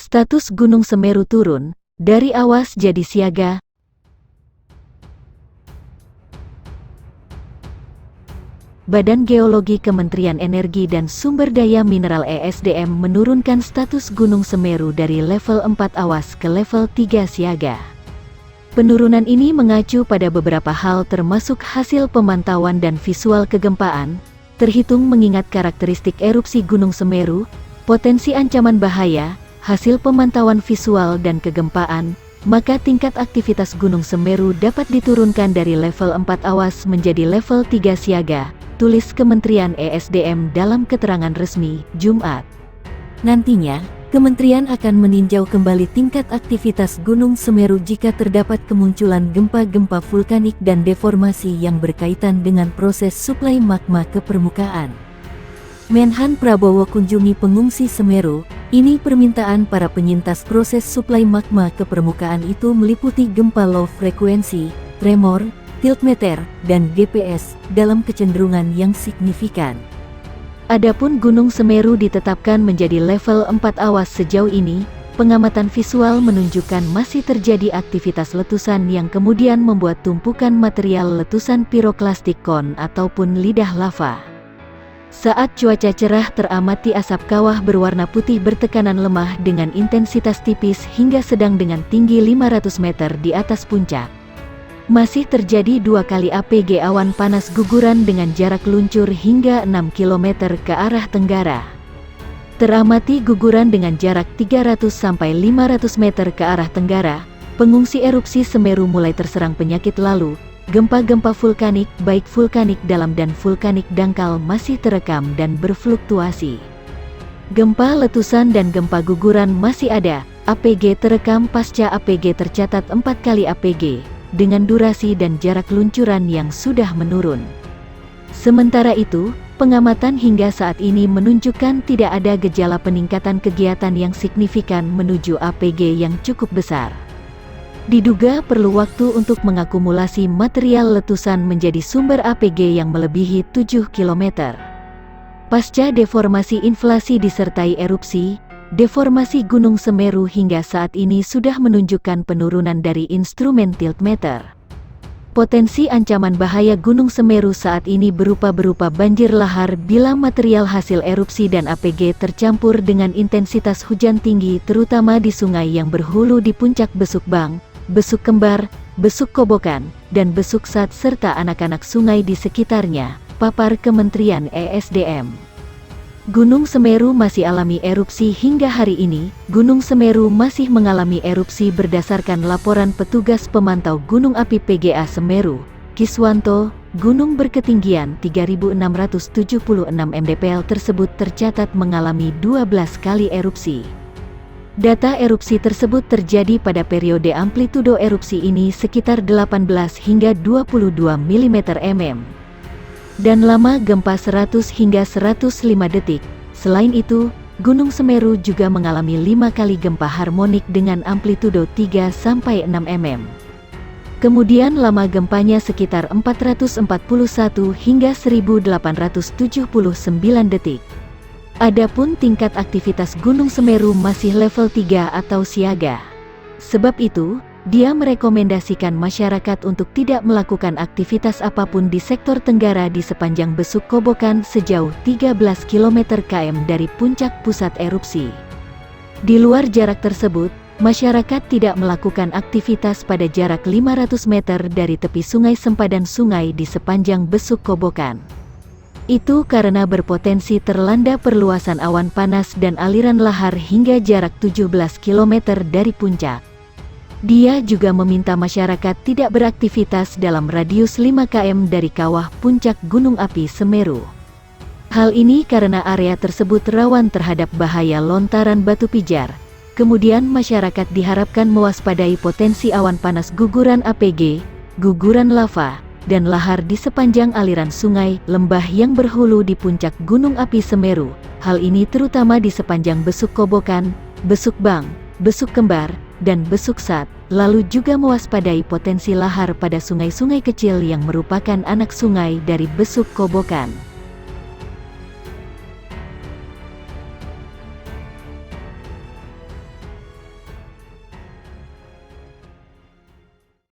Status Gunung Semeru turun, dari awas jadi siaga. Badan Geologi Kementerian Energi dan Sumber Daya Mineral (ESDM) menurunkan status Gunung Semeru dari level 4 awas ke level 3 siaga. Penurunan ini mengacu pada beberapa hal termasuk hasil pemantauan dan visual kegempaan, terhitung mengingat karakteristik erupsi Gunung Semeru, potensi ancaman bahaya, hasil pemantauan visual dan kegempaan, maka tingkat aktivitas Gunung Semeru dapat diturunkan dari level 4 awas menjadi level 3 siaga, tulis Kementerian ESDM dalam keterangan resmi, Jumat. Nantinya, Kementerian akan meninjau kembali tingkat aktivitas Gunung Semeru jika terdapat kemunculan gempa-gempa vulkanik dan deformasi yang berkaitan dengan proses suplai magma ke permukaan. Menhan Prabowo kunjungi pengungsi Semeru. Ini permintaan para penyintas proses suplai magma ke permukaan itu meliputi gempa low frekuensi, tremor, tiltmeter, dan GPS dalam kecenderungan yang signifikan. Adapun Gunung Semeru ditetapkan menjadi level 4 awas sejauh ini, pengamatan visual menunjukkan masih terjadi aktivitas letusan yang kemudian membuat tumpukan material letusan piroklastik kon ataupun lidah lava. Saat cuaca cerah teramati asap kawah berwarna putih bertekanan lemah dengan intensitas tipis hingga sedang dengan tinggi 500 meter di atas puncak. Masih terjadi 2 kali APG awan panas guguran dengan jarak luncur hingga 6 km ke arah tenggara. Teramati guguran dengan jarak 300 sampai 500 meter ke arah tenggara, pengungsi erupsi Semeru mulai terserang penyakit lalu. Gempa-gempa vulkanik, baik vulkanik dalam dan vulkanik dangkal masih terekam dan berfluktuasi. Gempa letusan dan gempa guguran masih ada, APG terekam pasca APG tercatat 4 kali APG, dengan durasi dan jarak luncuran yang sudah menurun. Sementara itu, pengamatan hingga saat ini menunjukkan tidak ada gejala peningkatan kegiatan yang signifikan menuju APG yang cukup besar. Diduga perlu waktu untuk mengakumulasi material letusan menjadi sumber APG yang melebihi 7 km. Pasca deformasi inflasi disertai erupsi, deformasi Gunung Semeru hingga saat ini sudah menunjukkan penurunan dari instrumen tiltmeter. Potensi ancaman bahaya Gunung Semeru saat ini berupa banjir lahar bila material hasil erupsi dan APG tercampur dengan intensitas hujan tinggi terutama di sungai yang berhulu di puncak Besuk Bang, Besuk Kembar, Besuk Kobokan, dan Besuk Sat serta anak-anak sungai di sekitarnya, papar Kementerian ESDM. Gunung Semeru masih alami erupsi hingga hari ini. Gunung Semeru masih mengalami erupsi berdasarkan laporan petugas pemantau Gunung Api PGA Semeru, Kiswanto. Gunung berketinggian 3.676 mdpl tersebut tercatat mengalami 12 kali erupsi. Data erupsi tersebut terjadi pada periode amplitudo erupsi ini sekitar 18 hingga 22 mm. Dan lama gempa 100 hingga 105 detik. Selain itu, Gunung Semeru juga mengalami 5 kali gempa harmonik dengan amplitudo 3-6 mm. Kemudian lama gempanya sekitar 441 hingga 1879 detik. Adapun tingkat aktivitas Gunung Semeru masih level 3 atau siaga. Sebab itu, dia merekomendasikan masyarakat untuk tidak melakukan aktivitas apapun di sektor tenggara di sepanjang Besuk Kobokan sejauh 13 km dari puncak pusat erupsi. Di luar jarak tersebut, masyarakat tidak melakukan aktivitas pada jarak 500 meter dari tepi sungai sempadan sungai di sepanjang Besuk Kobokan. Itu karena berpotensi terlanda perluasan awan panas dan aliran lahar hingga jarak 17 km dari puncak. Dia juga meminta masyarakat tidak beraktivitas dalam radius 5 km dari kawah puncak Gunung Api Semeru. Hal ini karena area tersebut rawan terhadap bahaya lontaran batu pijar. Kemudian masyarakat diharapkan mewaspadai potensi awan panas guguran APG, guguran lava, dan lahar di sepanjang aliran sungai, lembah yang berhulu di puncak Gunung Api Semeru. Hal ini terutama di sepanjang Besuk Kobokan, Besuk Bang, Besuk Kembar, dan Besuk Sat, lalu juga mewaspadai potensi lahar pada sungai-sungai kecil yang merupakan anak sungai dari Besuk Kobokan.